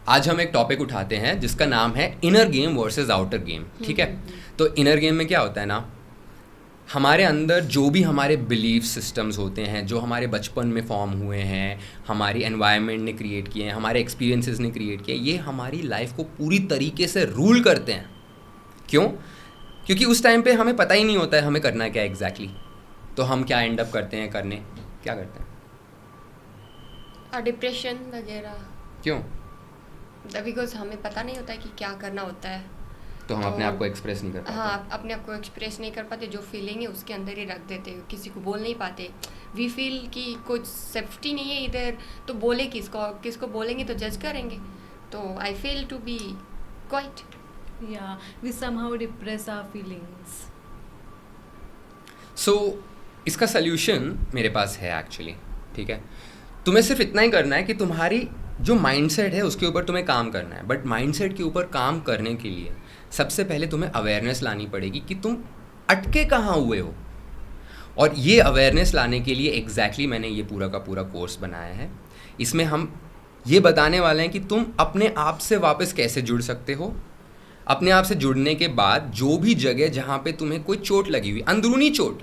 आज हम एक टॉपिक उठाते हैं जिसका नाम है inner game versus outer game, ठीक है। तो इनर गेम में क्या होता है ना, हमारे अंदर जो भी हमारे बिलीफ सिस्टम्स होते हैं, जो हमारे बचपन में फॉर्म हुए हैं, हमारी एनवायरनमेंट ने क्रिएट किए हैं, हमारे एक्सपीरियंसेस ने क्रिएट किए, ये हमारी लाइफ को पूरी तरीके से रूल करते हैं। क्यों? क्योंकि उस टाइम पे हमें पता ही नहीं होता है हमें करना क्या एग्जैक्टली। तो हम क्या एंड अप करते हैं करने, क्या करते हैं? डिप्रेशन वगैरह। क्यों? बिकॉज हमें पता नहीं होता है कि क्या करना होता है, तो हम अपने आप को एक्सप्रेस नहीं कर पाते। हाँ, अपने आप को एक्सप्रेस नहीं कर पाते, जो फीलिंग है उसके अंदर ही रख देते, किसी को बोल नहीं पाते। वी फील कि कुछ सेफ्टी नहीं है इधर, तो बोले किसको बोलेंगे तो जज करेंगे। तो I feel to be quite, Yeah, we somehow repress our feelings. So इसका सल्यूशन मेरे पास है एक्चुअली, ठीक है। तुम्हें सिर्फ इतना ही करना है कि तुम्हारी जो माइंडसेट है उसके ऊपर तुम्हें काम करना है। बट माइंडसेट के ऊपर काम करने के लिए सबसे पहले तुम्हें अवेयरनेस लानी पड़ेगी कि तुम अटके कहाँ हुए हो। और ये अवेयरनेस लाने के लिए एग्जैक्टली मैंने ये पूरा का पूरा कोर्स बनाया है। इसमें हम ये बताने वाले हैं कि तुम अपने आप से वापस कैसे जुड़ सकते हो। अपने आप से जुड़ने के बाद जो भी जगह जहाँ पे तुम्हें कोई चोट लगी हुई, अंदरूनी चोट,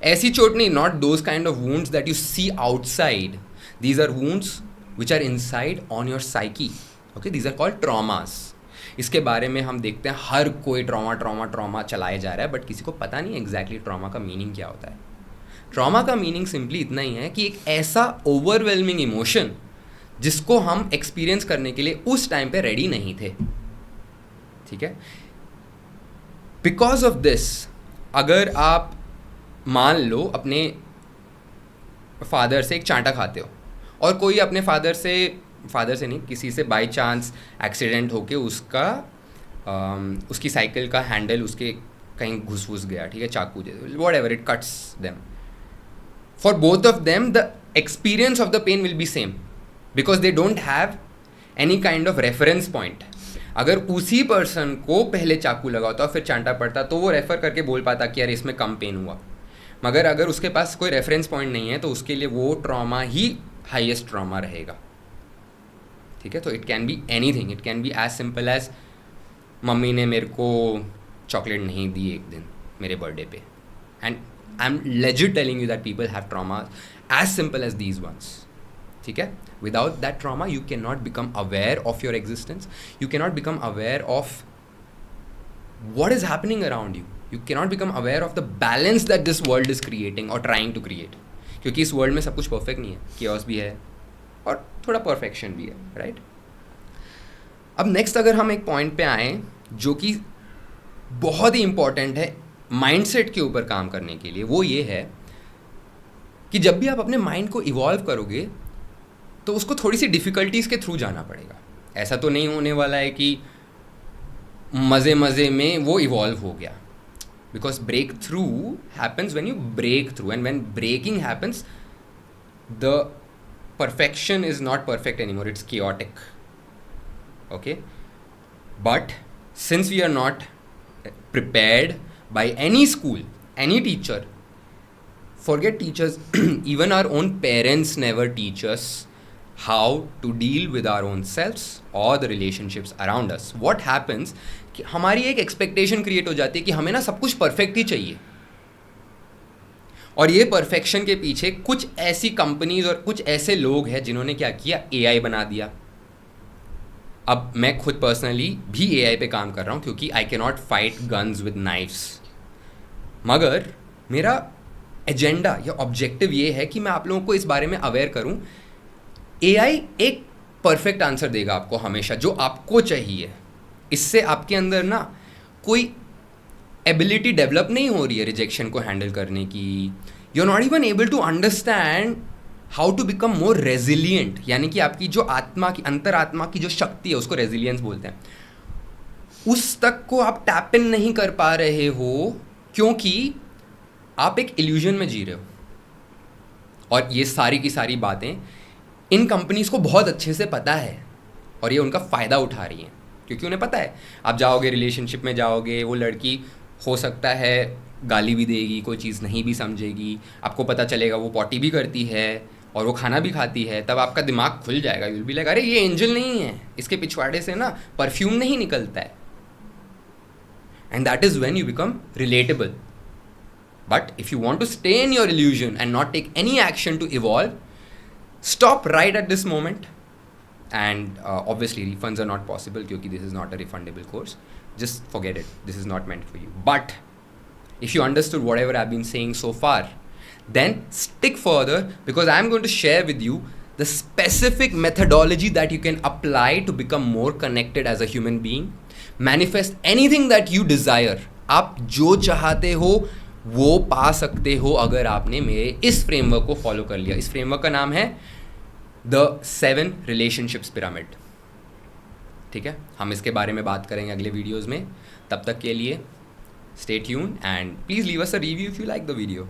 ऐसी चोट नहीं, not those kind of wounds that you see outside, these are wounds which are inside on your psyche, okay, these are called traumas. इसके बारे में हम देखते हैं हर कोई ट्रॉमा चलाया जा रहा है, बट किसी को पता नहीं एग्जैक्टली ट्रॉमा का मीनिंग क्या होता है। ट्रॉमा का मीनिंग सिंपली इतना ही है कि एक ऐसा ओवरवेलमिंग इमोशन जिसको हम एक्सपीरियंस करने के लिए उस टाइम पे रेडी नहीं थे, ठीक है। बिकॉज ऑफ दिस, अगर आप मान लो अपने फादर से एक चांटा खाते हो और कोई अपने फादर से नहीं, किसी से बाय चांस एक्सीडेंट होके उसकी साइकिल का हैंडल उसके कहीं घुस गया, ठीक है, चाकू जैसे, whatever, it cuts them. For both of them the experience of the pain will be same because they don't have any kind of reference point. अगर उसी पर्सन को पहले चाकू लगा होता और फिर चांटा पड़ता तो वो रेफ़र करके बोल पाता कि यार इसमें कम पेन हुआ। मगर अगर उसके पास कोई रेफरेंस पॉइंट नहीं है तो उसके लिए वो ट्रॉमा ही हाईएस्ट ट्रॉमा रहेगा, ठीक है। तो it can be anything, it can be as simple as mummy ने मेरे को चॉकलेट नहीं दी एक दिन मेरे बर्थडे पे, and I am legit telling you that people have trauma as simple as these ones, ठीक है। Without that trauma, you cannot become aware of your existence. You cannot become aware of what is happening around you. You cannot become aware of the balance that this world is creating or trying to create. क्योंकि इस world में सब कुछ perfect नहीं है, chaos भी है और थोड़ा परफेक्शन भी है, राइट। अब नेक्स्ट अगर हम एक पॉइंट पे आए जो कि बहुत ही इंपॉर्टेंट है माइंडसेट के ऊपर काम करने के लिए, वो ये है कि जब भी आप अपने माइंड को इवॉल्व करोगे तो उसको थोड़ी सी डिफ़िकल्टीज़ के थ्रू जाना पड़ेगा। ऐसा तो नहीं होने वाला है कि मज़े में वो इवॉल्व हो गया, because breakthrough happens when you break through, and when breaking happens the perfection is not perfect anymore, it's chaotic, okay. But since we are not prepared by any school, any teacher, forget teachers, even our own parents never teach us how to deal with our own selves or the relationships around us. What happens कि हमारी एक expectation create हो जाती है कि हमें ना सब कुछ परफेक्ट ही चाहिए, और ये परफेक्शन के पीछे कुछ ऐसी कंपनीज और कुछ ऐसे लोग हैं जिन्होंने क्या किया, एआई बना दिया। अब मैं खुद पर्सनली भी एआई पे काम कर रहा हूँ क्योंकि I can not fight guns with knifes, मगर मेरा एजेंडा या ऑब्जेक्टिव ये है कि मैं आप लोगों को इस बारे में अवेयर करूँ। एआई एक परफेक्ट आंसर देगा आपको हमेशा, जो आपको चाहिए। इससे आपके अंदर ना कोई एबिलिटी डेवलप नहीं हो रही है रिजेक्शन को हैंडल करने की। You are not even able to understand how to become more resilient, यानी कि आपकी जो आत्मा की, अंतरात्मा की जो शक्ति है, उसको रेजिलियंस बोलते हैं, उस तक को आप टैप इन नहीं कर पा रहे हो क्योंकि आप एक इल्यूजन में जी रहे हो। और ये सारी की सारी बातें इन कंपनीज को बहुत अच्छे से पता है और ये उनका फ़ायदा उठा रही हैं, क्योंकि उन्हें पता है आप जाओगे रिलेशनशिप में जाओगे, वो लड़की हो सकता है गाली भी देगी, कोई चीज़ नहीं भी समझेगी, आपको पता चलेगा वो पॉटी भी करती है, और वो खाना भी खाती है, तब आपका दिमाग खुल जाएगा. यू विल बी लाइक अरे ये एंजल नहीं है, इसके पिछवाड़े से ना परफ्यूम नहीं निकलता है. And that is when you become relatable. But if you want to stay in your illusion and not take any action to evolve, stop right at this moment. And obviously refunds are not possible क्योंकि this is not a refundable course. Just forget it, this is not meant for you. But if you understood whatever I've been saying so far, then stick further, because I'm going to share with you the specific methodology that you can apply to become more connected as a human being, manifest anything that you desire. आप जो चाहते हो वो पा सकते हो अगर आपने मेरे इस फ्रेमवर्क को फॉलो कर लिया. इस फ्रेमवर्क का नाम है द 7 रिलेशनशिप्स पिरामिड. ठीक है, हम इसके बारे में बात करेंगे अगले वीडियोज़ में. तब तक के लिए stay tune and please leave us a review if you like the video.